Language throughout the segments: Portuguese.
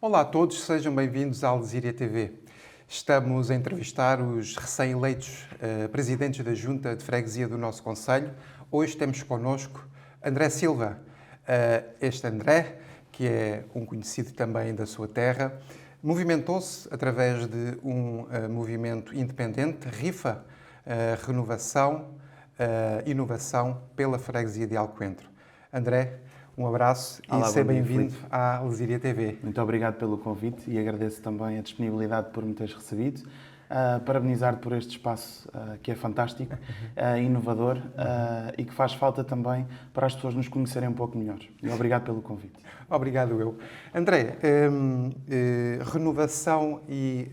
Olá a todos, sejam bem-vindos à Alzíria TV. Estamos a entrevistar os recém-eleitos presidentes da Junta de Freguesia do nosso concelho. Hoje temos connosco André Silva. Este André, que é um conhecido também da sua terra, movimentou-se através de um movimento independente, RIFA, Renovação, Inovação pela Freguesia de Alcoentro. André, um abraço Olá, e seja bom dia, bem-vindo Filipe. à Alzíria TV. Muito obrigado pelo convite e agradeço também a disponibilidade por me teres recebido. Parabenizar-te por este espaço que é fantástico, inovador e que faz falta também para as pessoas nos conhecerem um pouco melhor. E obrigado pelo convite. Obrigado, eu. André, renovação e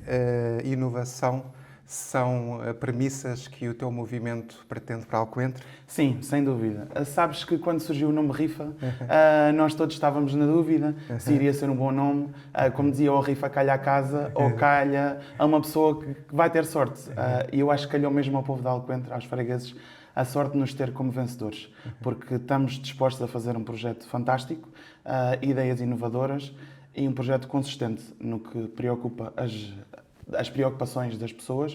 inovação são premissas que o teu movimento pretende para Alcoentro? Sim, sem dúvida. Sabes que quando surgiu o nome Rifa, nós todos estávamos na dúvida se iria ser um bom nome. Como dizia, ou Rifa calha à casa, ou calha a uma pessoa que vai ter sorte. E eu acho que calhou mesmo ao povo de Alcoentro, aos fregueses, a sorte de nos ter como vencedores. Porque estamos dispostos a fazer um projeto fantástico, ideias inovadoras e um projeto consistente no que preocupa as preocupações das pessoas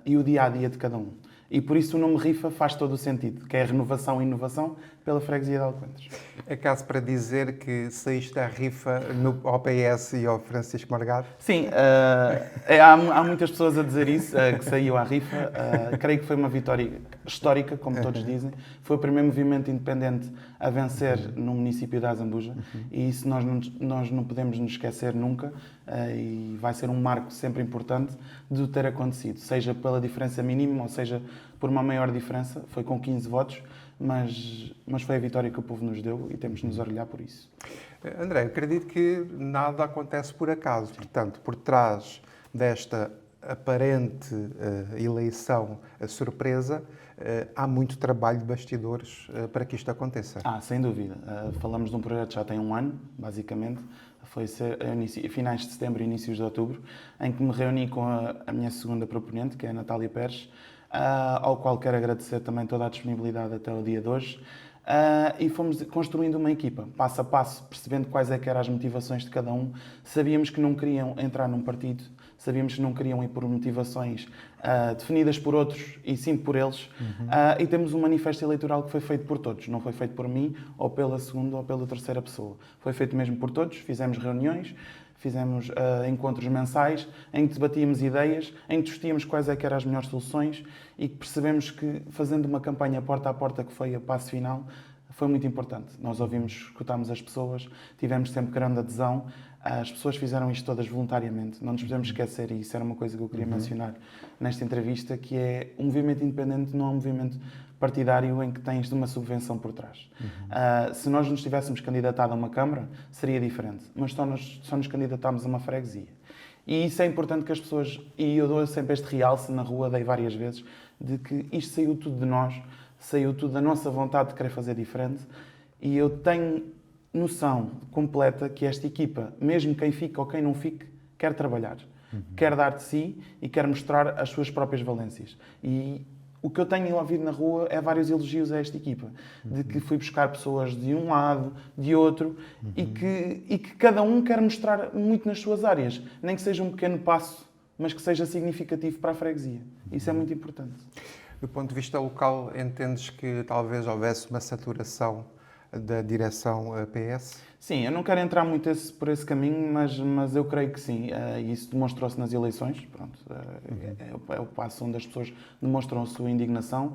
e o dia-a-dia de cada um. E por isso o nome RIFA faz todo o sentido, que é renovação e inovação pela freguesia de Alcoentro. É caso para dizer que saíste da rifa ao PS e ao Francisco Morgado? Sim, há muitas pessoas a dizer isso, que saiu à rifa. Creio que foi uma vitória histórica, como todos dizem. Foi o primeiro movimento independente a vencer no município de Azambuja e isso nós não podemos nos esquecer nunca e vai ser um marco sempre importante de o ter acontecido, seja pela diferença mínima ou seja por uma maior diferença. Foi com 15 votos, mas foi a vitória que o povo nos deu e temos de nos orgulhar por isso. André, acredito que nada acontece por acaso. Portanto, por trás desta aparente eleição surpresa, há muito trabalho de bastidores para que isto aconteça. Sem dúvida. Falamos de um projeto que já tem um ano, basicamente. Foi finais de setembro e inícios de outubro, em que me reuni com a minha segunda proponente, que é a Natália Pérez, ao qual quero agradecer também toda a disponibilidade até o dia de hoje. E fomos construindo uma equipa, passo a passo, percebendo quais é que eram as motivações de cada um. Sabíamos que não queriam entrar num partido, sabíamos que não queriam ir por motivações definidas por outros e sim por eles. E temos um manifesto eleitoral que foi feito por todos, não foi feito por mim ou pela segunda ou pela terceira pessoa. Foi feito mesmo por todos, fizemos reuniões, fizemos encontros mensais em que debatíamos ideias, em que discutíamos quais é que eram as melhores soluções e que percebemos que fazendo uma campanha porta a porta, que foi a passo final, foi muito importante. Nós ouvimos, escutámos as pessoas, tivemos sempre grande adesão. As pessoas fizeram isto todas voluntariamente. Não nos podemos esquecer, e isso era uma coisa que eu queria mencionar nesta entrevista, que é um movimento independente não é um movimento partidário em que tens uma subvenção por trás. Se nós nos tivéssemos candidatado a uma Câmara, seria diferente. Mas só nos candidatámos a uma freguesia. E isso é importante que as pessoas... E eu dou sempre este realce na rua, dei várias vezes, de que isto saiu tudo de nós, saiu tudo da nossa vontade de querer fazer diferente. E eu tenho noção completa que esta equipa, mesmo quem fica ou quem não fique, quer trabalhar. Quer dar de si e quer mostrar as suas próprias valências. E o que eu tenho ouvido na rua é vários elogios a esta equipa. De que fui buscar pessoas de um lado, de outro, e que cada um quer mostrar muito nas suas áreas. Nem que seja um pequeno passo, mas que seja significativo para a freguesia. Isso é muito importante. Do ponto de vista local, entendes que talvez houvesse uma saturação da direção PS? Sim, eu não quero entrar muito por esse caminho, mas eu creio que sim. Isso demonstrou-se nas eleições. Pronto, é o passo onde as pessoas demonstram a sua indignação.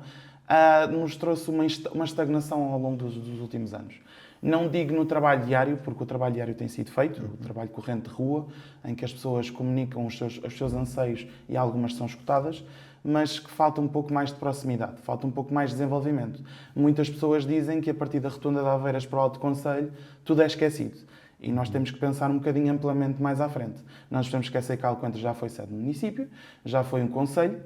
Mostrou-se uma estagnação ao longo dos últimos anos. Não digo no trabalho diário, porque o trabalho diário tem sido feito, o trabalho corrente de rua, em que as pessoas comunicam os seus anseios e algumas são escutadas, mas que falta um pouco mais de proximidade, falta um pouco mais de desenvolvimento. Muitas pessoas dizem que a partir da Rotunda de Aveiras para o Alto Concelho tudo é esquecido. E nós temos que pensar um bocadinho amplamente mais à frente. Não nos podemos esquecer que Alcoentro já foi sede do município, já foi um concelho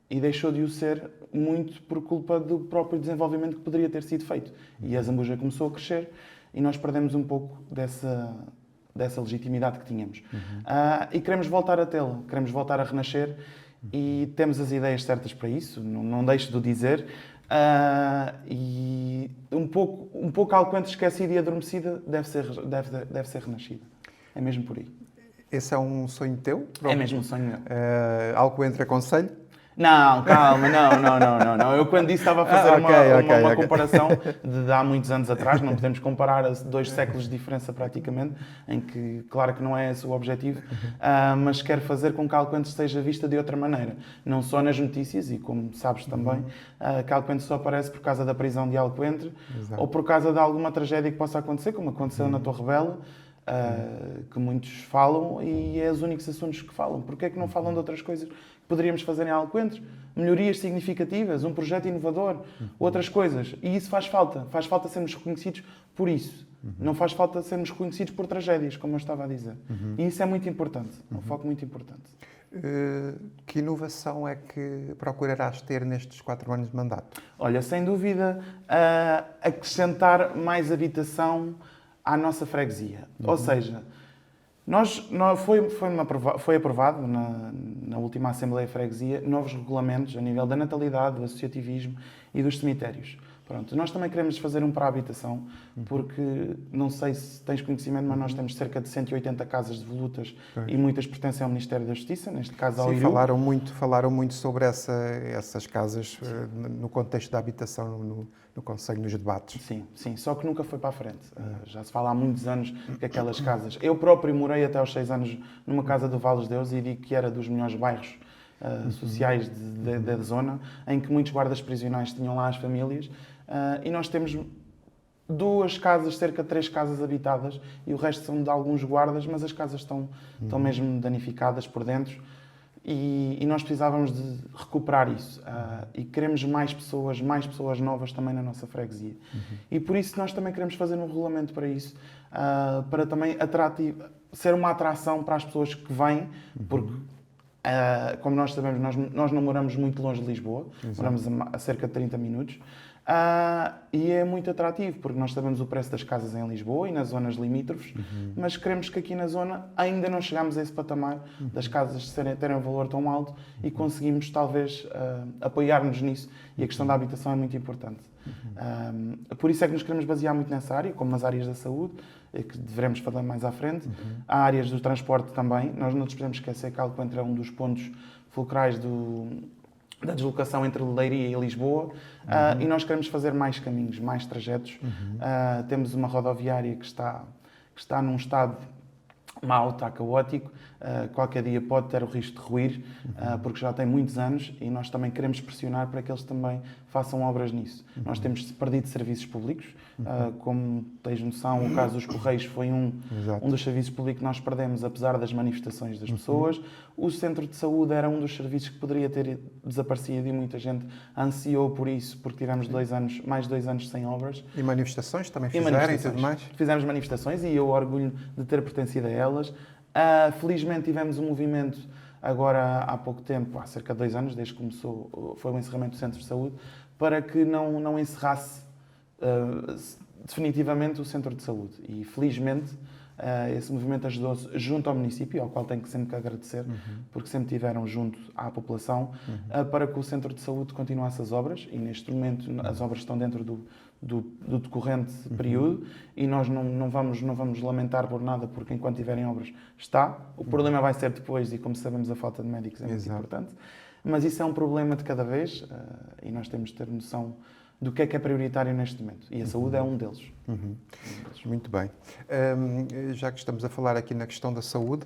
e deixou de o ser muito por culpa do próprio desenvolvimento que poderia ter sido feito. E a Zambuja começou a crescer e nós perdemos um pouco dessa legitimidade que tínhamos. E queremos voltar a tê-la, queremos voltar a renascer. E temos as ideias certas para isso, não deixo de o dizer. E um pouco Alcoentre esquecida e adormecida deve ser renascida. É mesmo por aí. Esse é um sonho teu? É mesmo um sonho meu. Alcoentre aconselho? Não, calma, não. Eu quando disse estava a fazer uma comparação de há muitos anos atrás, não podemos comparar a 2 séculos de diferença praticamente, em que, claro que não é esse o objetivo, mas quero fazer com que Alcoentre seja vista de outra maneira. Não só nas notícias, e como sabes também, que Alcoentre só aparece por causa da prisão de Alcoentre, Exato. ou por causa de alguma tragédia que possa acontecer, como aconteceu na Torre Bela, que muitos falam e é os únicos assuntos que falam. Porquê é que não falam de outras coisas que poderíamos fazer em Alcoentre? Melhorias significativas, um projeto inovador, outras coisas. E isso faz falta. Faz falta sermos reconhecidos por isso. Não faz falta sermos reconhecidos por tragédias, como eu estava a dizer. E isso é muito importante. É um foco muito importante. Que inovação é que procurarás ter nestes 4 anos de mandato? Olha, sem dúvida, acrescentar mais habitação à nossa freguesia. Ou seja, foi aprovado na última Assembleia de Freguesia novos regulamentos a nível da natalidade, do associativismo e dos cemitérios. Pronto, nós também queremos fazer um para a habitação, porque não sei se tens conhecimento, mas nós temos cerca de 180 casas devolutas e muitas pertencem ao Ministério da Justiça, neste caso ao Sim, IRU. falaram muito sobre essas casas no contexto da habitação no Conselho, nos debates. Sim, só que nunca foi para a frente. Já se fala há muitos anos que aquelas casas... Eu próprio morei até aos 6 anos numa casa do Vales de Deus e digo que era dos melhores bairros sociais da zona, em que muitos guardas prisionais tinham lá as famílias, e nós temos 2 casas, cerca de 3 casas habitadas, e o resto são de alguns guardas, mas as casas estão mesmo danificadas por dentro, e nós precisávamos de recuperar isso. E queremos mais pessoas novas também na nossa freguesia. E por isso nós também queremos fazer um regulamento para isso, para também ser uma atração para as pessoas que vêm, porque como nós sabemos, nós não moramos muito longe de Lisboa. Exato. Moramos a cerca de 30 minutos. E é muito atrativo, porque nós sabemos o preço das casas em Lisboa e nas zonas limítrofes, mas queremos que aqui na zona ainda não chegamos a esse patamar das casas terem um valor tão alto e conseguimos talvez apoiar-nos nisso, e a questão da habitação é muito importante. Por isso é que nos queremos basear muito nessa área, como nas áreas da saúde, que devemos falar mais à frente. Há áreas do transporte também. Nós não nos podemos esquecer que Alcoentre é um dos pontos fulcrais da deslocação entre Leiria e Lisboa, e nós queremos fazer mais caminhos, mais trajetos. Temos uma rodoviária que está num estado mau, está caótico, qualquer dia pode ter o risco de ruir, porque já tem muitos anos, e nós também queremos pressionar para que eles também façam obras nisso. Nós temos perdido serviços públicos, como tens noção, o caso dos Correios foi um dos serviços públicos que nós perdemos, apesar das manifestações das pessoas. O centro de saúde era um dos serviços que poderia ter desaparecido, e muita gente ansiou por isso, porque tivemos mais de 2 anos sem obras. E manifestações também fizeram e tudo mais? Fizemos manifestações e eu orgulho de ter pertencido a elas. Felizmente tivemos um movimento agora há pouco tempo, há cerca de 2 anos, desde que foi o encerramento do centro de saúde, para que não encerrasse definitivamente o centro de saúde. E felizmente esse movimento ajudou-se junto ao município, ao qual tenho que sempre agradecer, porque sempre estiveram junto à população, para que o centro de saúde continuasse as obras, e neste momento as obras estão dentro do decorrente período, e nós não vamos lamentar por nada, porque enquanto tiverem obras está. O problema vai ser depois, e como sabemos a falta de médicos é muito importante, mas isso é um problema de cada vez, e nós temos de ter noção do que é prioritário neste momento, e a saúde é um deles. Muito bem. Já que estamos a falar aqui na questão da saúde,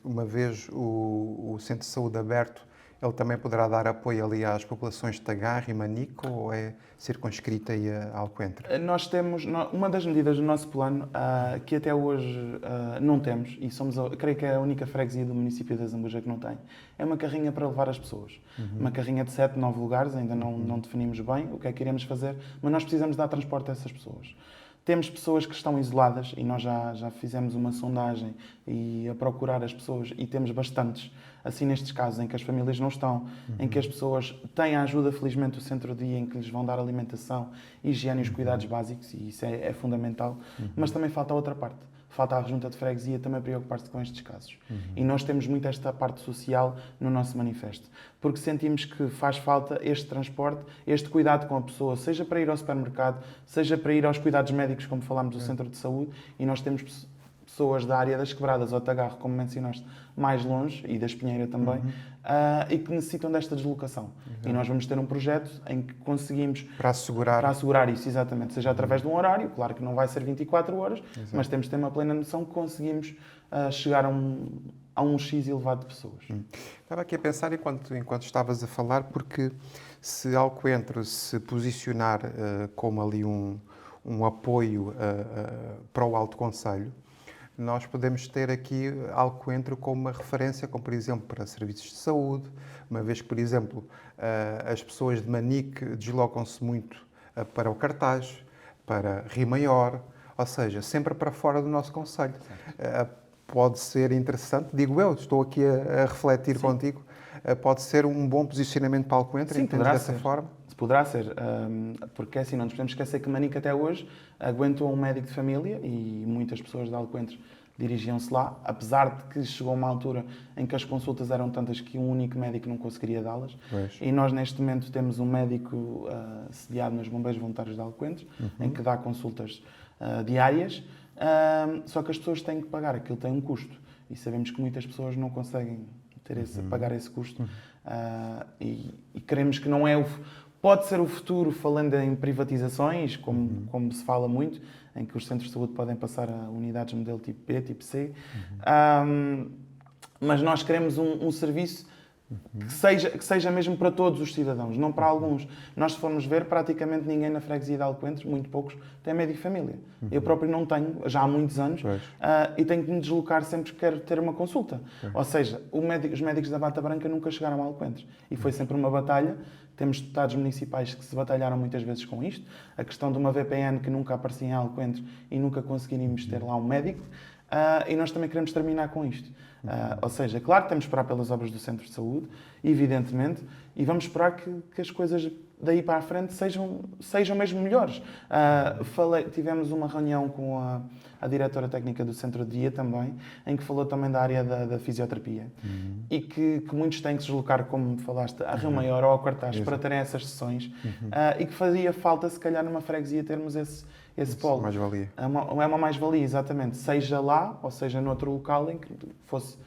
uma vez o Centro de Saúde aberto, ele também poderá dar apoio ali às populações de Tagarra e Manico, ou é circunscrita aí a Alcoentre? Nós temos uma das medidas do nosso plano, que até hoje não temos, e creio que é a única freguesia do município de Zambuja que não tem, é uma carrinha para levar as pessoas. Uma carrinha de 7, 9 lugares, ainda não definimos bem o que é que iremos fazer, mas nós precisamos dar transporte a essas pessoas. Temos pessoas que estão isoladas, e nós já fizemos uma sondagem e a procurar as pessoas, e temos bastantes, assim nestes casos em que as famílias não estão, em que as pessoas têm a ajuda, felizmente, do centro-dia, em que lhes vão dar alimentação, higiene e os cuidados básicos, e isso é fundamental. Mas também falta a outra parte. falta à junta de freguesia também preocupar-se com estes casos. E nós temos muito esta parte social no nosso manifesto, porque sentimos que faz falta este transporte, este cuidado com a pessoa, seja para ir ao supermercado, seja para ir aos cuidados médicos, como falámos do centro de saúde, e nós temos pessoas da área das Quebradas ou Tagarro, como mencionaste, mais longe, e da Espinheira também, e que necessitam desta deslocação. E nós vamos ter um projeto em que conseguimos... Para assegurar isso, exatamente. Seja através de um horário, claro que não vai ser 24 horas, mas temos de ter uma plena noção que conseguimos chegar a um X elevado de pessoas. Estava aqui a pensar enquanto estavas a falar, porque se Alcoentro se posicionar como ali um apoio para o Alto Conselho, nós podemos ter aqui Alcoentro como uma referência, como por exemplo para serviços de saúde, uma vez que, por exemplo, as pessoas de Manique deslocam-se muito para o Cartaz, para Rio Maior, ou seja, sempre para fora do nosso concelho. Pode ser interessante, digo eu, estou aqui a refletir contigo, pode ser um bom posicionamento para Alcoentro, entendes dessa forma? Poderá ser, porque assim, não nos podemos esquecer que Manique até hoje aguentou um médico de família e muitas pessoas de Alcoentro dirigiam-se lá, apesar de que chegou uma altura em que as consultas eram tantas que um único médico não conseguiria dá-las. E nós, neste momento, temos um médico sediado nos Bombeiros Voluntários de Alcoentro, em que dá consultas diárias, só que as pessoas têm que pagar, aquilo tem um custo. E sabemos que muitas pessoas não conseguem pagar esse custo. E queremos que não é pode ser o futuro, falando em privatizações, como se fala muito, em que os centros de saúde podem passar a unidades modelo tipo B, tipo C. Mas nós queremos um serviço que seja mesmo para todos os cidadãos, não para alguns. Nós, se formos ver, praticamente ninguém na freguesia de Alcoentro, muito poucos, tem médico de família. Eu próprio não tenho, já há muitos anos, e tenho que me deslocar sempre que quero ter uma consulta. Ou seja, os médicos da Bata Branca nunca chegaram a Alcoentro. E foi sempre uma batalha. Temos deputados municipais que se batalharam muitas vezes com isto. A questão de uma VPN que nunca aparecia em Alcoentro e nunca conseguiríamos ter lá um médico. E nós também queremos terminar com isto. Ou seja, claro que temos de esperar pelas obras do Centro de Saúde, evidentemente, e vamos esperar que as coisas daí para a frente sejam mesmo melhores. Tivemos uma reunião com a diretora técnica do Centro de Dia também, em que falou também da área da fisioterapia. E que muitos têm que se deslocar, como falaste, a Rio Maior ou ao Cartaz para terem essas sessões. E que fazia falta, se calhar, numa freguesia termos esse polo. Mais-valia. É uma mais-valia, exatamente. Seja lá, ou seja noutro local em que fosse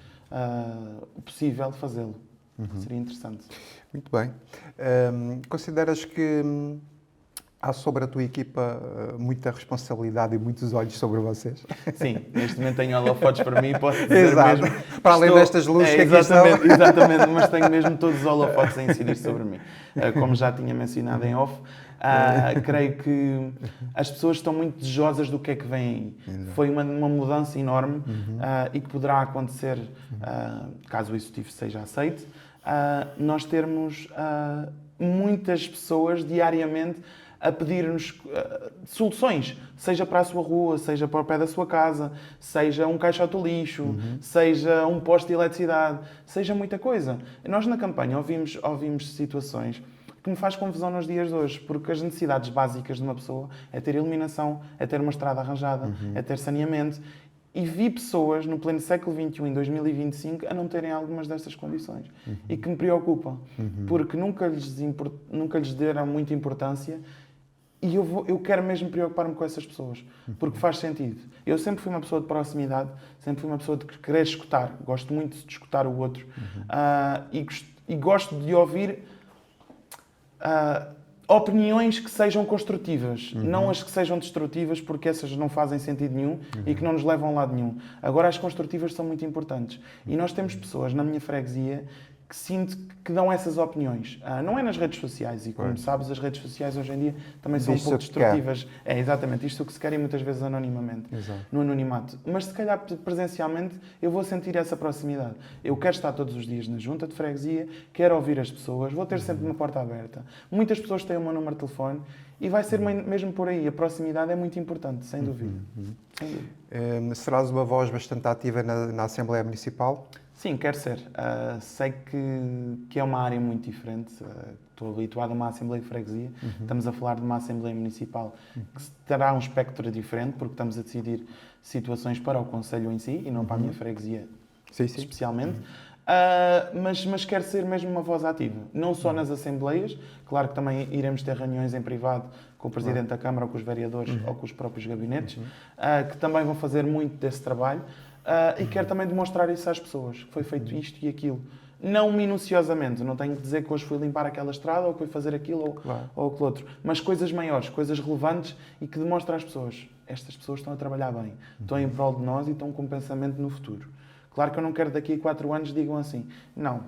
possível fazê-lo. Seria interessante. Muito bem. Consideras que há sobre a tua equipa muita responsabilidade e muitos olhos sobre vocês? Sim, neste momento tenho holofotes para mim e posso dizer mesmo... Para além destas luzes que aqui estão. Exatamente, mas tenho mesmo todos os holofotes a incidir sobre mim. Como já tinha mencionado em off, creio que as pessoas estão muito desejosas do que é que vem aí. Foi uma mudança enorme e que poderá acontecer, caso o executivo seja aceite, nós termos muitas pessoas diariamente a pedir-nos soluções, seja para a sua rua, seja para o pé da sua casa, seja um caixote de lixo, seja um posto de eletricidade, seja muita coisa. Nós na campanha ouvimos situações que me faz confusão nos dias de hoje, porque as necessidades básicas de uma pessoa é ter iluminação, é ter uma estrada arranjada, é ter saneamento. E vi pessoas no pleno século XXI, em 2025, a não terem algumas destas condições. E que me preocupam, porque nunca lhes deram muita importância. E eu quero mesmo preocupar-me com essas pessoas, porque faz sentido. Eu sempre fui uma pessoa de proximidade, sempre fui uma pessoa de querer escutar. Gosto muito de escutar o outro. E gosto de ouvir opiniões que sejam construtivas, não as que sejam destrutivas, porque essas não fazem sentido nenhum e que não nos levam a lado nenhum. Agora, as construtivas são muito importantes. E nós temos pessoas na minha freguesia que sinto que dão essas opiniões. Não é nas redes sociais, e como sabes, as redes sociais hoje em dia também são um pouco destrutivas. É exatamente isto que se quer e muitas vezes anonimamente, no anonimato. Mas se calhar presencialmente eu vou sentir essa proximidade. Eu quero estar todos os dias na junta de freguesia, quero ouvir as pessoas, vou ter sempre uma porta aberta. Muitas pessoas têm o meu número de telefone E vai ser mesmo por aí. A proximidade é muito importante, sem dúvida. Sem dúvida. Serás uma voz bastante ativa na Assembleia Municipal? Sim, quero ser. Sei que é uma área muito diferente. Estou habituado a uma Assembleia de Freguesia. Estamos a falar de uma Assembleia Municipal que terá um espectro diferente, porque estamos a decidir situações para o Conselho em si e não para a minha freguesia especialmente. Mas quero ser mesmo uma voz ativa. Não só nas Assembleias, claro que também iremos ter reuniões em privado com o Presidente da Câmara, ou com os vereadores, ou com os próprios gabinetes, que também vão fazer muito desse trabalho. E quero também demonstrar isso às pessoas, que foi feito isto e aquilo. Não minuciosamente, não tenho que dizer que hoje fui limpar aquela estrada, ou que fui fazer aquilo, ou aquilo outro. Mas coisas maiores, coisas relevantes e que demonstram às pessoas. Estas pessoas estão a trabalhar bem, estão em prol de nós e estão com pensamento no futuro. Claro que eu não quero que daqui a 4 anos digam assim, não,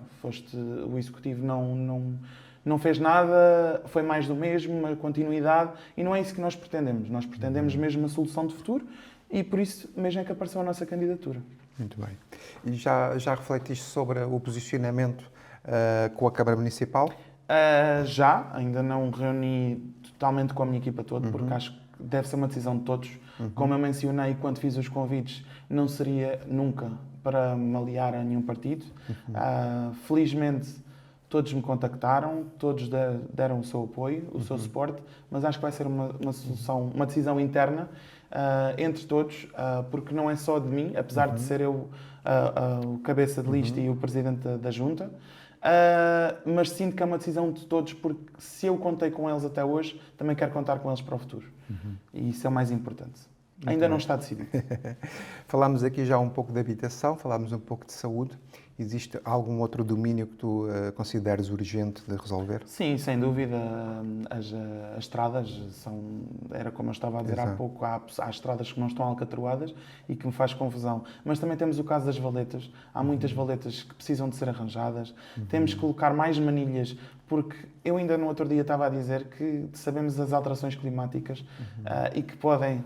o Executivo não fez nada, foi mais do mesmo, uma continuidade, e não é isso que nós pretendemos. Nós pretendemos mesmo uma solução de futuro e por isso mesmo é que apareceu a nossa candidatura. Muito bem. E já refletiste sobre o posicionamento com a Câmara Municipal? Ainda não reuni totalmente com a minha equipa toda, porque acho que deve ser uma decisão de todos. Como eu mencionei quando fiz os convites, não seria nunca para me aliar a nenhum partido. Felizmente, todos me contactaram, todos deram o seu apoio, o seu suporte, mas acho que vai ser uma solução, uma decisão interna entre todos, porque não é só de mim, apesar de ser eu o cabeça de lista e o presidente da Junta, mas sinto que é uma decisão de todos, porque se eu contei com eles até hoje, também quero contar com eles para o futuro. E isso é o mais importante. Ainda não está decidido. Falámos aqui já um pouco de habitação, falámos um pouco de saúde. Existe algum outro domínio que tu consideres urgente de resolver? Sim, sem dúvida. As estradas era como eu estava a dizer há pouco, há estradas que não estão alcatroadas e que me faz confusão. Mas também temos o caso das valetas. Há muitas valetas que precisam de ser arranjadas. Temos que colocar mais manilhas, porque eu ainda no outro dia estava a dizer que sabemos as alterações climáticas e que podem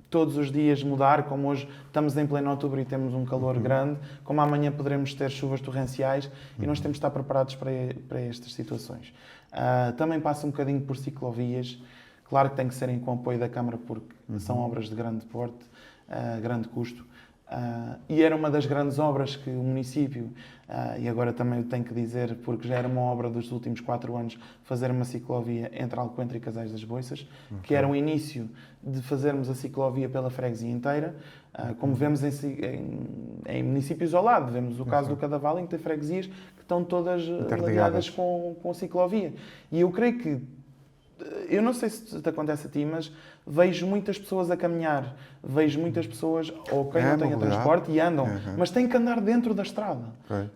todos os dias mudar, como hoje estamos em pleno outubro e temos um calor grande, como amanhã poderemos ter chuvas torrenciais e nós temos de estar preparados para estas situações. Também passa um bocadinho por ciclovias, claro que tem que serem com apoio da Câmara porque são obras de grande porte, grande custo. E era uma das grandes obras que o município, e agora também tenho que dizer, porque já era uma obra dos últimos 4 anos, fazer uma ciclovia entre Alcoentre e Casais das Boiças, que era o início de fazermos a ciclovia pela freguesia inteira, como vemos em municípios ao lado. Vemos o caso do Cadaval, em que tem freguesias que estão todas ligadas com ciclovia. E eu creio que, eu não sei se te acontece a ti, mas vejo muitas pessoas a caminhar, vejo muitas pessoas, ou quem não tenha transporte, e andam, mas têm que andar dentro da estrada.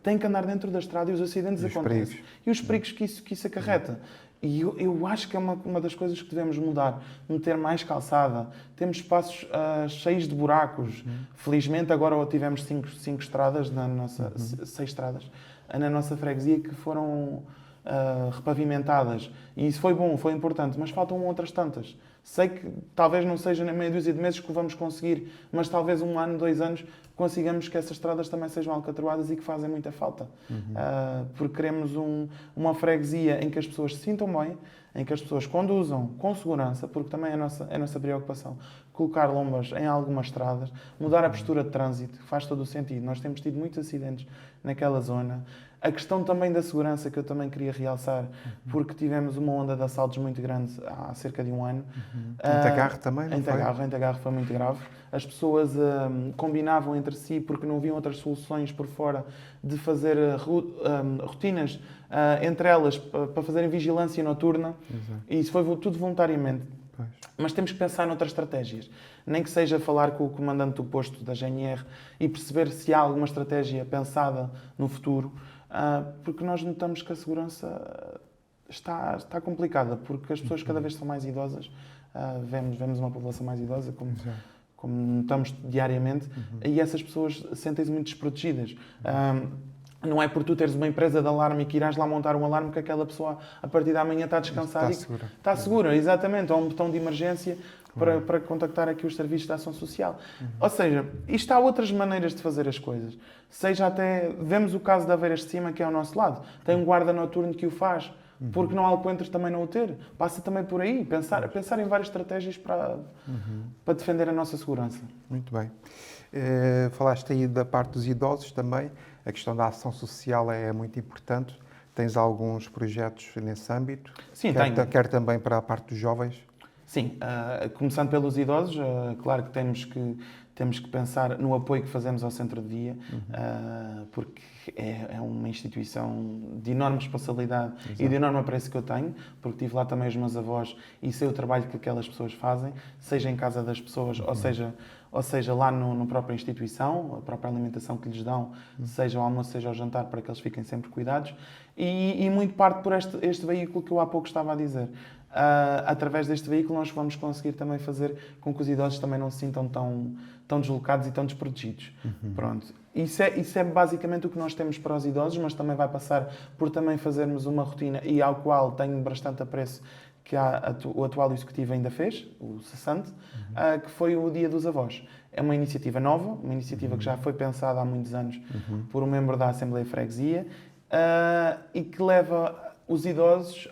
Têm que andar dentro da estrada e os acidentes acontecem. E os perigos que isso acarreta. E eu acho que é uma das coisas que devemos mudar, meter mais calçada. Temos espaços cheios de buracos. Felizmente agora tivemos 5 estradas, 6 estradas, na nossa freguesia que foram repavimentadas. E isso foi bom, foi importante, mas faltam outras tantas. Sei que talvez não seja na meia dúzia de meses que o vamos conseguir, mas talvez 1 ano, 2 anos, consigamos que essas estradas também sejam alcatroadas e que fazem muita falta. Porque queremos uma freguesia em que as pessoas se sintam bem, em que as pessoas conduzam com segurança, porque também é a nossa preocupação. Colocar lombas em algumas estradas, mudar a postura de trânsito, faz todo o sentido. Nós temos tido muitos acidentes naquela zona. A questão também da segurança, que eu também queria realçar, porque tivemos uma onda de assaltos muito grande há cerca de 1 ano. Em Tagarro também, não foi? Em Tagarro foi muito grave. As pessoas combinavam entre si, porque não haviam outras soluções por fora, de fazer rotinas entre elas para fazerem vigilância noturna. E isso foi tudo voluntariamente. Mas temos que pensar noutras estratégias. Nem que seja falar com o comandante do posto da GNR e perceber se há alguma estratégia pensada no futuro, porque nós notamos que a segurança está complicada, porque as pessoas cada vez são mais idosas, vemos uma população mais idosa, como notamos diariamente, e essas pessoas sentem-se muito desprotegidas. Não é por tu teres uma empresa de alarme e que irás lá montar um alarme que aquela pessoa, a partir da manhã, está descansada. Está segura, exatamente. Há um botão de emergência para contactar aqui os serviços de ação social. Ou seja, isto há outras maneiras de fazer as coisas. Seja até... Vemos o caso da Aveiras de Cima, que é ao nosso lado. Tem um guarda noturno que o faz. porque não há alcoentres também não o ter. Passa também por aí, pensar em várias estratégias para defender a nossa segurança. Muito bem. Falaste aí da parte dos idosos também. A questão da ação social é muito importante. Tens alguns projetos nesse âmbito? Sim, tenho. Quer também para a parte dos jovens? Sim, começando pelos idosos, claro que temos que pensar no apoio que fazemos ao centro de dia, porque é uma instituição de enorme responsabilidade. Exato. E de enorme apreço que eu tenho, porque tive lá também os meus avós e sei o trabalho que aquelas pessoas fazem, seja em casa das pessoas, ou seja lá na própria instituição, a própria alimentação que lhes dão, seja o almoço, seja o jantar, para que eles fiquem sempre cuidados. E muito parte por este veículo que eu há pouco estava a dizer. Através deste veículo nós vamos conseguir também fazer com que os idosos também não se sintam tão deslocados e tão desprotegidos. Pronto. Isso é basicamente o que nós temos para os idosos, mas também vai passar por também fazermos uma rotina e ao qual tenho bastante apreço que o atual executivo ainda fez, o cessante, que foi o Dia dos Avós. É uma iniciativa nova, uma iniciativa que já foi pensada há muitos anos por um membro da Assembleia de Freguesia e que leva os idosos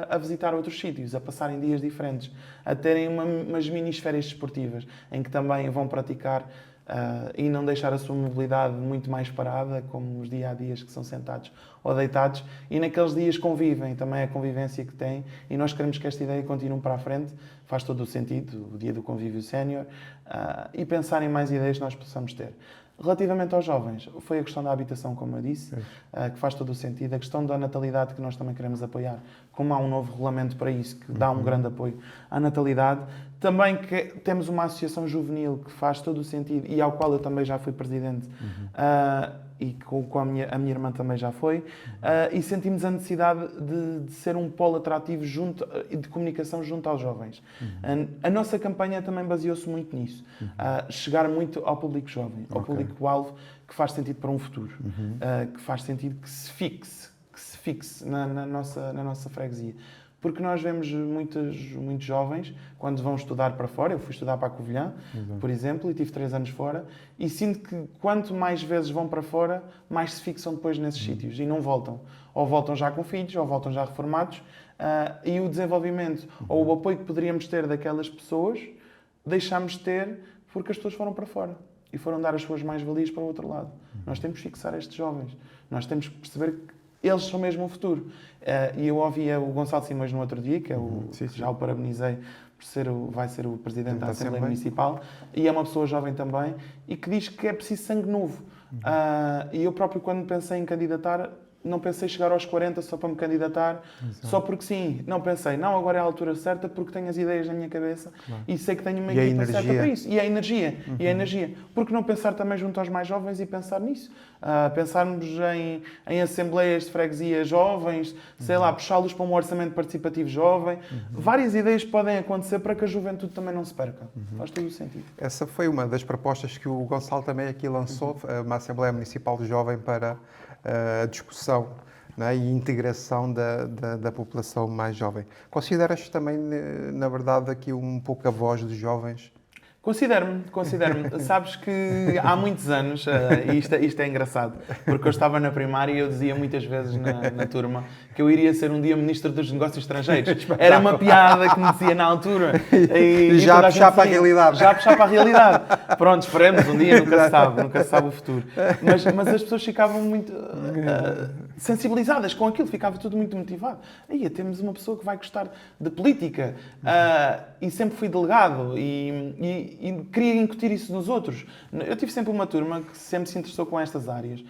a visitar outros sítios, a passarem dias diferentes, a terem umas mini-férias desportivas, em que também vão praticar e não deixar a sua mobilidade muito mais parada, como os dia-a-dias que são sentados ou deitados, e naqueles dias convivem, também a convivência que têm, e nós queremos que esta ideia continue para a frente, faz todo o sentido, o Dia do Convívio Sénior, e pensar em mais ideias que nós possamos ter. Relativamente aos jovens, foi a questão da habitação, como eu disse, que faz todo o sentido. A questão da natalidade, que nós também queremos apoiar. Como há um novo regulamento para isso, que dá um grande apoio à natalidade. Também que temos uma associação juvenil que faz todo o sentido e ao qual eu também já fui presidente e com a minha irmã também já foi. E sentimos a necessidade de ser um polo atrativo de comunicação junto aos jovens. A nossa campanha também baseou-se muito nisso. Chegar muito ao público jovem, ao público-alvo, que faz sentido para um futuro. Que faz sentido que se fixe na nossa freguesia. Porque nós vemos muitos jovens, quando vão estudar para fora, eu fui estudar para a Covilhã, por exemplo, e tive 3 anos fora, e sinto que quanto mais vezes vão para fora, mais se fixam depois nesses sítios e não voltam. Ou voltam já com filhos, ou voltam já reformados, e o desenvolvimento ou o apoio que poderíamos ter daquelas pessoas, deixámos de ter porque as pessoas foram para fora e foram dar as suas mais-valias para o outro lado. Nós temos que fixar estes jovens. Nós temos que perceber que eles são mesmo o futuro. E eu ouvia o Gonçalo Simões no outro dia, que é já o parabenizei por vai ser o presidente da Assembleia Municipal, e é uma pessoa jovem também, e que diz que é preciso sangue novo. E eu próprio, quando pensei em candidatar, não pensei chegar aos 40 só para me candidatar, só porque sim. Não pensei, não, agora é a altura certa porque tenho as ideias na minha cabeça e sei que tenho uma equipa certa para isso. E a energia. Porque não pensar também junto aos mais jovens e pensar nisso? Pensarmos em assembleias de freguesia jovens, sei lá, puxá-los para um orçamento participativo jovem. Várias ideias podem acontecer para que a juventude também não se perca. Faz todo o sentido. Essa foi uma das propostas que o Gonçalo também aqui lançou, uma Assembleia Municipal Jovem para a discussão, né, e integração da população mais jovem. Consideras também, na verdade, aqui um pouco a voz dos jovens? Considero-me. Sabes que há muitos anos, isto é engraçado, porque eu estava na primária e eu dizia muitas vezes na turma que eu iria ser um dia Ministro dos Negócios Estrangeiros. Era uma piada que me dizia na altura. E já puxar para a realidade. Já puxar para a realidade. Pronto, esperemos um dia, nunca se sabe o futuro. Mas as pessoas ficavam muito sensibilizadas com aquilo, ficava tudo muito motivado. Aí temos uma pessoa que vai gostar de política e sempre fui delegado e queria incutir isso nos outros. Eu tive sempre uma turma que sempre se interessou com estas áreas.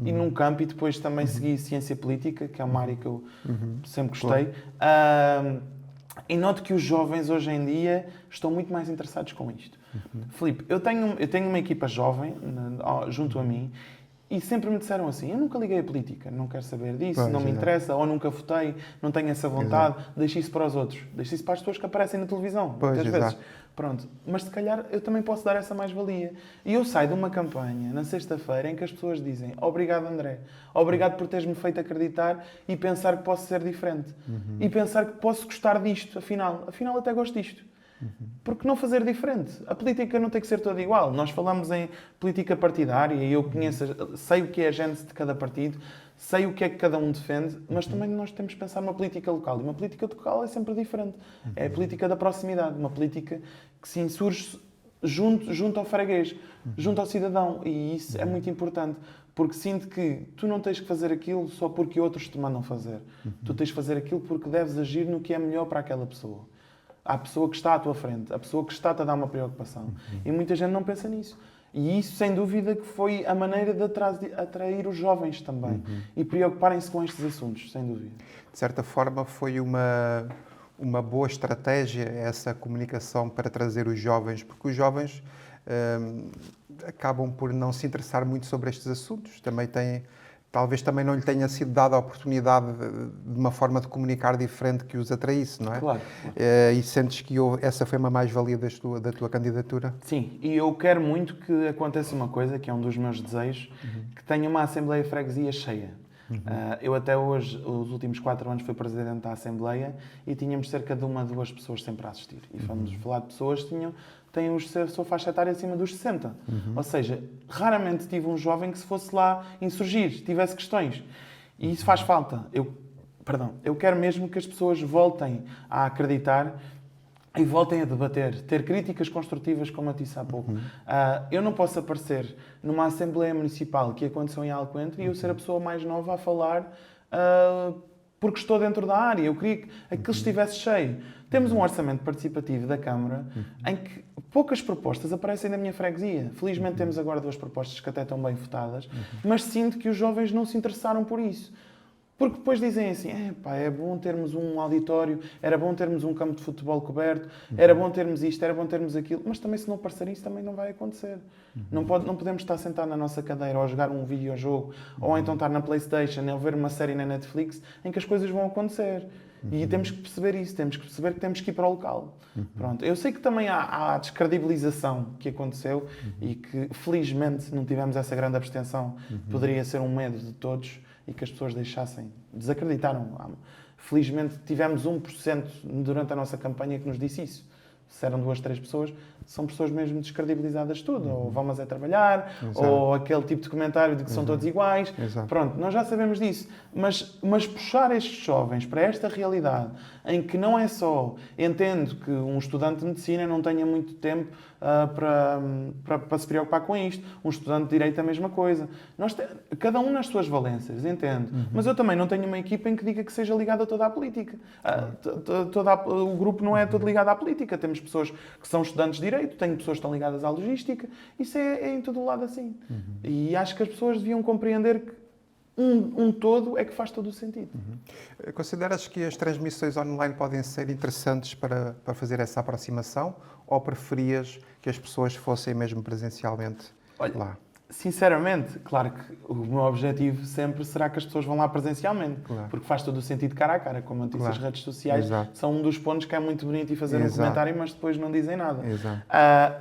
E num campo, e depois também segui ciência política, que é uma área que eu sempre gostei. E noto que os jovens hoje em dia estão muito mais interessados com isto. Filipe, eu tenho uma equipa jovem junto a mim e sempre me disseram assim, eu nunca liguei a política, não quero saber disso, não me interessa, ou nunca votei, não tenho essa vontade, deixe isso para os outros, deixe isso para as pessoas que aparecem na televisão, muitas vezes. Pronto, mas se calhar eu também posso dar essa mais-valia. E eu saio de uma campanha na sexta-feira em que as pessoas dizem obrigado, André, obrigado por teres-me feito acreditar e pensar que posso ser diferente. E pensar que posso gostar disto, afinal até gosto disto. Porque não fazer diferente? A política não tem que ser toda igual. Nós falamos em política partidária e eu sei o que é a gênese de cada partido, sei o que é que cada um defende, mas também nós temos que pensar numa política local. E uma política local é sempre diferente. É a política da proximidade, uma política que se insurge junto ao freguês, junto ao cidadão. E isso é muito importante, porque sinto que tu não tens que fazer aquilo só porque outros te mandam fazer. Tu tens que fazer aquilo porque deves agir no que é melhor para aquela pessoa. A pessoa que está à tua frente, a pessoa que está-te a dar uma preocupação. E muita gente não pensa nisso. E isso, sem dúvida, que foi a maneira de atrair os jovens também. E preocuparem-se com estes assuntos, sem dúvida. De certa forma, foi uma boa estratégia essa comunicação para trazer os jovens, porque os jovens acabam por não se interessar muito sobre estes assuntos. Talvez também não lhe tenha sido dada a oportunidade de uma forma de comunicar diferente que os atraísse, não é? Claro. E sentes que essa foi uma mais-valia da tua candidatura? Sim, e eu quero muito que aconteça uma coisa, que é um dos meus desejos, que tenha uma Assembleia de Freguesia cheia. Eu até hoje, os últimos 4 anos, fui presidente da Assembleia e tínhamos cerca de 2 pessoas sempre a assistir. E vamos falar de pessoas que têm a sua faixa etária acima dos 60. Ou seja, raramente tive um jovem que se fosse lá insurgir, tivesse questões. E isso faz falta. Eu quero mesmo que as pessoas voltem a acreditar e voltem a debater, ter críticas construtivas, como eu disse há pouco. Eu não posso aparecer numa Assembleia Municipal que aconteceu em Alcoentre e eu ser a pessoa mais nova a falar porque estou dentro da área. Eu queria que aquilo estivesse cheio. Temos um orçamento participativo da Câmara em que poucas propostas aparecem na minha freguesia. Felizmente temos agora 2 propostas que até estão bem votadas, mas sinto que os jovens não se interessaram por isso. Porque depois dizem assim, é bom termos um auditório, era bom termos um campo de futebol coberto, era bom termos isto, era bom termos aquilo, mas também se não aparecer isso também não vai acontecer. Não podemos estar sentados na nossa cadeira ou a jogar um videojogo, ou então estar na PlayStation ou ver uma série na Netflix em que as coisas vão acontecer. E temos que perceber isso, temos que perceber que temos que ir para o local. Pronto. Eu sei que também há a descredibilização que aconteceu e que felizmente não tivemos essa grande abstenção. Poderia ser um medo de todos e que as pessoas desacreditaram. Felizmente tivemos 1% durante a nossa campanha que nos disse isso. Se eram 2, 3 pessoas, são pessoas mesmo descredibilizadas de tudo. Ou vamos a trabalhar, ou aquele tipo de comentário de que são todos iguais. Pronto, nós já sabemos disso. Mas puxar estes jovens para esta realidade em que não é só... Entendo que um estudante de medicina não tenha muito tempo para se preocupar com isto. Um estudante de direito a mesma coisa. Cada um nas suas valências, entendo. Mas eu também não tenho uma equipa em que diga que seja ligada toda à política. O grupo não é todo ligado à política. Temos pessoas que são estudantes de direito, tenho pessoas que estão ligadas à logística. Isso é em todo o lado assim. E acho que as pessoas deviam compreender que um todo é que faz todo o sentido. Consideras que as transmissões online podem ser interessantes para fazer essa aproximação ou preferias que as pessoas fossem mesmo presencialmente lá? Sinceramente, claro que o meu objetivo sempre será que as pessoas vão lá presencialmente, porque faz todo o sentido cara a cara, como eu disse, as redes sociais são um dos pontos que é muito bonito e fazer um comentário, mas depois não dizem nada.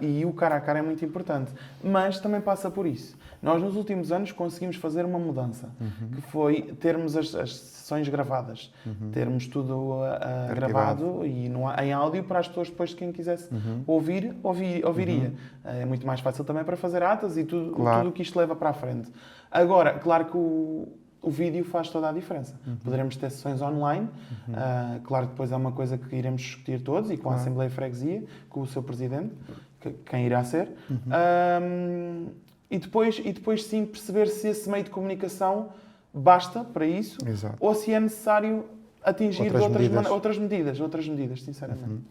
E o cara a cara é muito importante, mas também passa por isso. Nós nos últimos anos conseguimos fazer uma mudança, que foi termos as sessões gravadas, termos tudo gravado e em áudio para as pessoas depois, quem quisesse ouviria. É muito mais fácil também para fazer atas e tudo o que isto leva para a frente. Agora, claro que o vídeo faz toda a diferença. Poderemos ter sessões online, claro que depois é uma coisa que iremos discutir todos e com a Assembleia de Freguesia, com o seu presidente, quem irá ser. E depois sim perceber se esse meio de comunicação basta para isso ou se é necessário atingir outras medidas, sinceramente.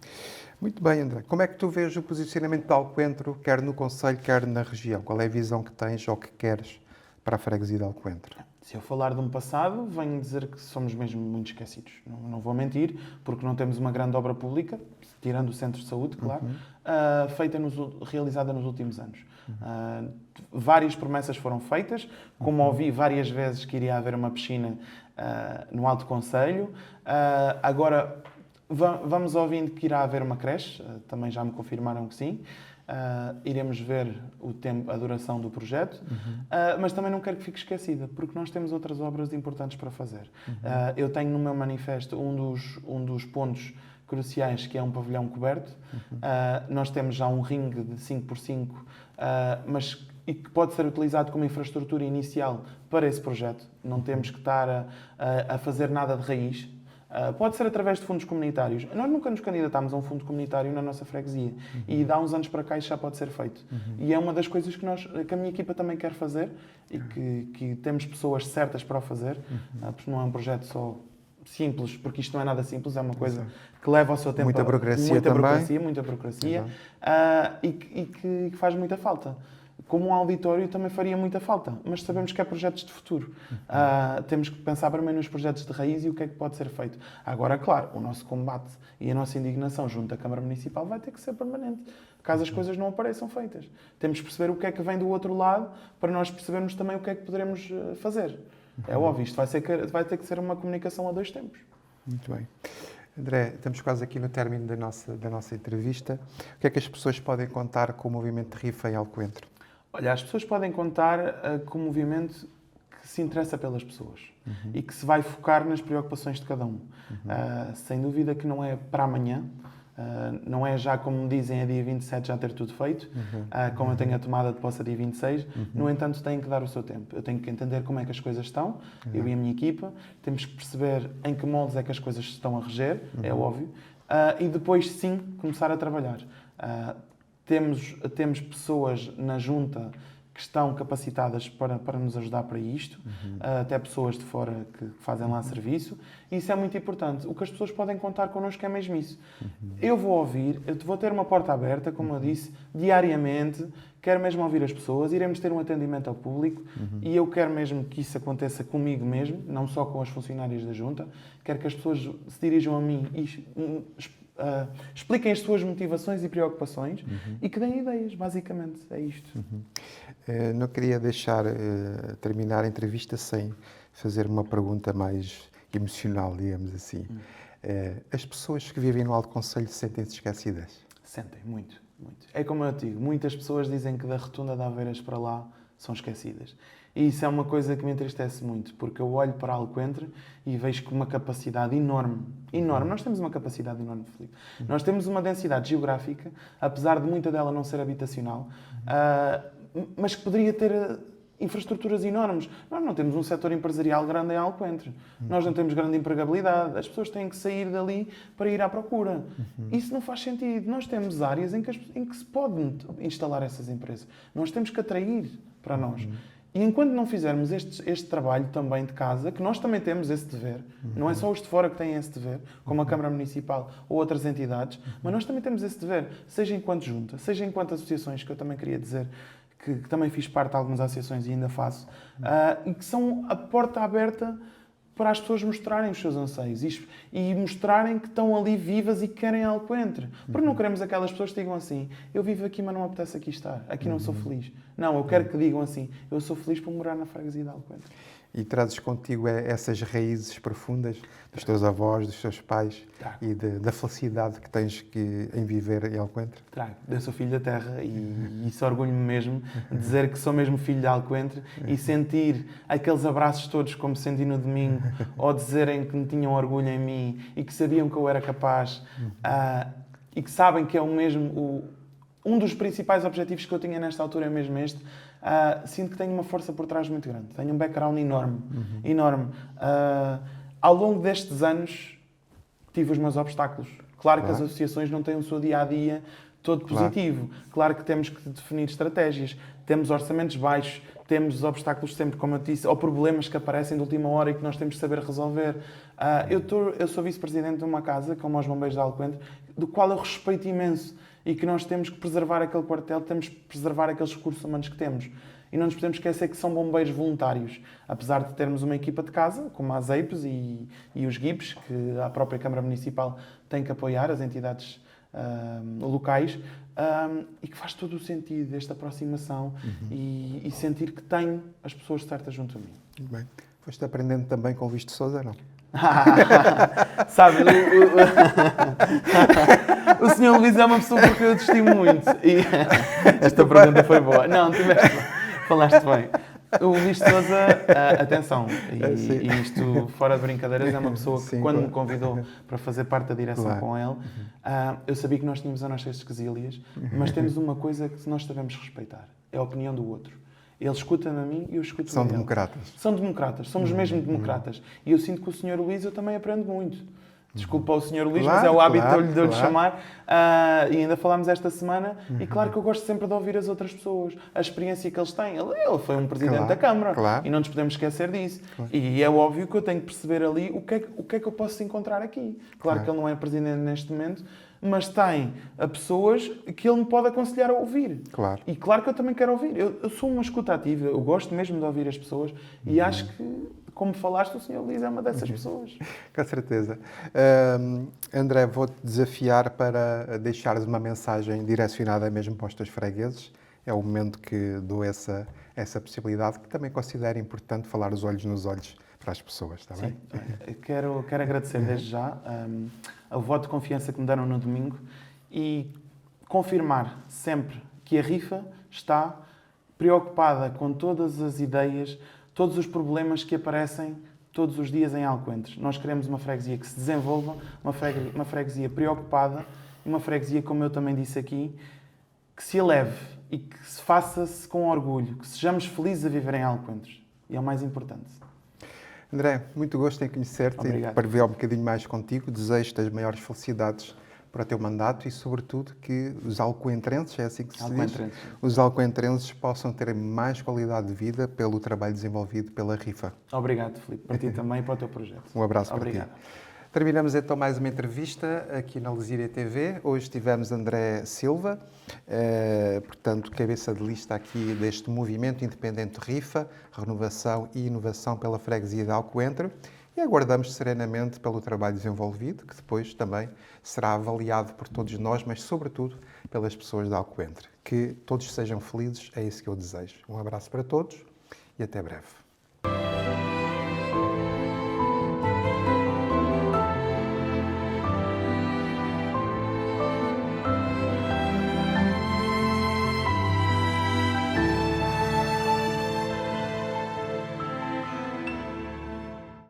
Muito bem, André. Como é que tu vês o posicionamento de Alcoentre, quer no Conselho, quer na região? Qual é a visão que tens ou que queres para a freguesia de Alcoentre? Se eu falar de um passado, venho dizer que somos mesmo muito esquecidos. Não vou mentir, porque não temos uma grande obra pública, tirando o centro de saúde, claro, realizada nos últimos anos. Várias promessas foram feitas, como ouvi várias vezes que iria haver uma piscina no Alto Conselho. Agora vamos ouvindo que irá haver uma creche, também já me confirmaram que sim. Iremos ver a duração do projeto, mas também não quero que fique esquecida, porque nós temos outras obras importantes para fazer. Eu tenho no meu manifesto um dos pontos cruciais, que é um pavilhão coberto. Nós temos já um ringue de 5x5, mas e que pode ser utilizado como infraestrutura inicial para esse projeto. Não temos que estar a fazer nada de raiz. Pode ser através de fundos comunitários. Nós nunca nos candidatámos a um fundo comunitário na nossa freguesia. E há uns anos para cá isso já pode ser feito. E é uma das coisas que a minha equipa também quer fazer e que temos pessoas certas para o fazer. Porque não é um projeto só simples, porque isto não é nada simples, é uma coisa que leva ao seu tempo. Muita burocracia também. Muita burocracia. E que faz muita falta. Como um auditório também faria muita falta, mas sabemos que é projetos de futuro. Temos que pensar primeiro nos projetos de raiz e o que é que pode ser feito. Agora, claro, o nosso combate e a nossa indignação junto à Câmara Municipal vai ter que ser permanente, caso as coisas não apareçam feitas. Temos que perceber o que é que vem do outro lado para nós percebermos também o que é que poderemos fazer. É óbvio, isto vai ter que ser uma comunicação a dois tempos. Muito bem. André, estamos quase aqui no término da nossa entrevista. O que é que as pessoas podem contar com o movimento de rifa em Alcoentre? Olha, as pessoas podem contar com um movimento que se interessa pelas pessoas e que se vai focar nas preocupações de cada um. Sem dúvida que não é para amanhã, não é já, como me dizem, a dia 27 já ter tudo feito, como eu tenho a tomada de posse a dia 26, no entanto tem que dar o seu tempo. Eu tenho que entender como é que as coisas estão, eu e a minha equipa, temos que perceber em que moldes é que as coisas se estão a reger, é óbvio, e depois sim começar a trabalhar. Temos pessoas na junta que estão capacitadas para nos ajudar para isto, até pessoas de fora que fazem lá serviço, e isso é muito importante. O que as pessoas podem contar connosco é mesmo isso. Eu vou ouvir, eu vou ter uma porta aberta, como eu disse, diariamente, quero mesmo ouvir as pessoas, iremos ter um atendimento ao público, e eu quero mesmo que isso aconteça comigo mesmo, não só com as funcionárias da junta, quero que as pessoas se dirijam a mim e expliquem as suas motivações e preocupações e que deem ideias, basicamente, é isto. Não queria deixar terminar a entrevista sem fazer uma pergunta mais emocional, digamos assim. As pessoas que vivem no Alto Conselho sentem-se esquecidas? Sentem, muito, muito. É como eu digo, muitas pessoas dizem que da Rotunda de Aveiras para lá são esquecidas. E isso é uma coisa que me entristece muito, porque eu olho para Alcoentre e vejo com uma capacidade enorme. Enorme. Nós temos uma capacidade enorme, Filipe. Nós temos uma densidade geográfica, apesar de muita dela não ser habitacional, mas que poderia ter infraestruturas enormes. Nós não temos um setor empresarial grande em Alcoentre. Nós não temos grande empregabilidade. As pessoas têm que sair dali para ir à procura. Isso não faz sentido. Nós temos áreas em que se pode instalar essas empresas. Nós temos que atrair para nós. E enquanto não fizermos este trabalho também de casa, que nós também temos esse dever, não é só os de fora que têm esse dever, como a Câmara Municipal ou outras entidades, mas nós também temos esse dever, seja enquanto junta, seja enquanto associações, que eu também queria dizer que também fiz parte de algumas associações e ainda faço, e que são a porta aberta para as pessoas mostrarem os seus anseios e mostrarem que estão ali vivas e que querem Alcoentre. Porque não queremos aquelas pessoas que digam assim: eu vivo aqui, mas não me apetece aqui estar, aqui não sou feliz. Não, eu quero que digam assim: eu sou feliz por morar na freguesia de Alcoentre. E trazes contigo essas raízes profundas dos teus avós, dos teus pais e da felicidade que tens em viver em Alcoentre? Trago. Eu sou filho da terra e isso orgulho-me mesmo de dizer que sou mesmo filho de Alcoentre e sentir aqueles abraços todos como senti no domingo, ou dizerem que me tinham orgulho em mim e que sabiam que eu era capaz e que sabem que é um dos principais objetivos que eu tinha nesta altura é mesmo este. Sinto que tenho uma força por trás muito grande. Tenho um background enorme. Enorme. Ao longo destes anos, tive os meus obstáculos. Claro que as associações não têm o seu dia-a-dia todo positivo. Claro que temos que definir estratégias. Temos orçamentos baixos. Temos obstáculos sempre, como eu disse, ou problemas que aparecem de última hora e que nós temos de saber resolver. Eu sou vice-presidente de uma casa, como os Bombeiros de Alcoentre, do qual eu respeito imenso. E que nós temos que preservar aquele quartel, temos que preservar aqueles recursos humanos que temos. E não nos podemos esquecer que são bombeiros voluntários. Apesar de termos uma equipa de casa, como as EIPs e os GIPs, que a própria Câmara Municipal tem que apoiar, as entidades locais, e que faz todo o sentido esta aproximação e sentir que tenho as pessoas certas junto a mim. Muito bem. Foste aprendendo também com o Luís de Sousa, não? Sabe, o Sr. Luís é uma pessoa porque eu te estimo muito. E esta pergunta foi boa. Não, falaste bem. O Luís Sousa, atenção, Sim. e isto fora de brincadeiras, é uma pessoa que Sim, quando claro. me convidou para fazer parte da direção Claro. com ele, eu sabia que nós tínhamos as nossas quesilhas, mas temos uma coisa que nós sabemos respeitar, é a opinião do outro. Ele escuta-me a mim e eu escuto-me a São ele. democratas. São democratas, somos mesmo democratas. E eu sinto que o Sr. Luís eu também aprendo muito. Desculpa ao Sr. Luís, mas é o Claro, hábito claro, de eu lhe claro. chamar. E ainda falámos esta semana. E claro que eu gosto sempre de ouvir as outras pessoas. A experiência que eles têm. Ele foi um presidente Claro, da Câmara. claro. E não nos podemos esquecer disso. E é óbvio que eu tenho que perceber ali o que é que eu posso encontrar aqui. Claro que ele não é presidente neste momento, mas tem pessoas que ele me pode aconselhar a ouvir. Claro. E claro que eu também quero ouvir. Eu sou uma escuta ativa. Eu gosto mesmo de ouvir as pessoas. E acho que, como falaste, o Sr. Luís é uma dessas pessoas. Com certeza. André, vou-te desafiar para deixares uma mensagem direcionada mesmo para os teus fregueses. É o momento que dou essa possibilidade, que também considero importante falar os olhos nos olhos para as pessoas, está bem? Sim. Quero agradecer desde já o voto de confiança que me deram no domingo e confirmar sempre que a RIFA está preocupada com todas as ideias, todos os problemas que aparecem todos os dias em Alcoentres. Nós queremos uma freguesia que se desenvolva, uma freguesia preocupada e uma freguesia, como eu também disse aqui, que se eleve e que se faça-se com orgulho, que sejamos felizes a viver em Alcoentres. E é o mais importante. André, muito gosto em conhecer-te e para ver um bocadinho mais contigo. Desejo-te as maiores felicidades para o teu mandato e, sobretudo, que os alcoentrenses, é assim que se diz, os alcoentrenses possam ter mais qualidade de vida pelo trabalho desenvolvido pela RIFA. Obrigado, Filipe, para ti também e para o teu projeto. Um abraço Obrigado. para ti. Terminamos então mais uma entrevista aqui na Lesíria TV. Hoje tivemos André Silva, portanto, cabeça de lista aqui deste movimento independente RIFA, Renovação e Inovação pela Freguesia de Alcoentre, e aguardamos serenamente pelo trabalho desenvolvido, que depois também será avaliado por todos nós, mas sobretudo pelas pessoas de Alcoentre. Que todos sejam felizes, é isso que eu desejo. Um abraço para todos e até breve.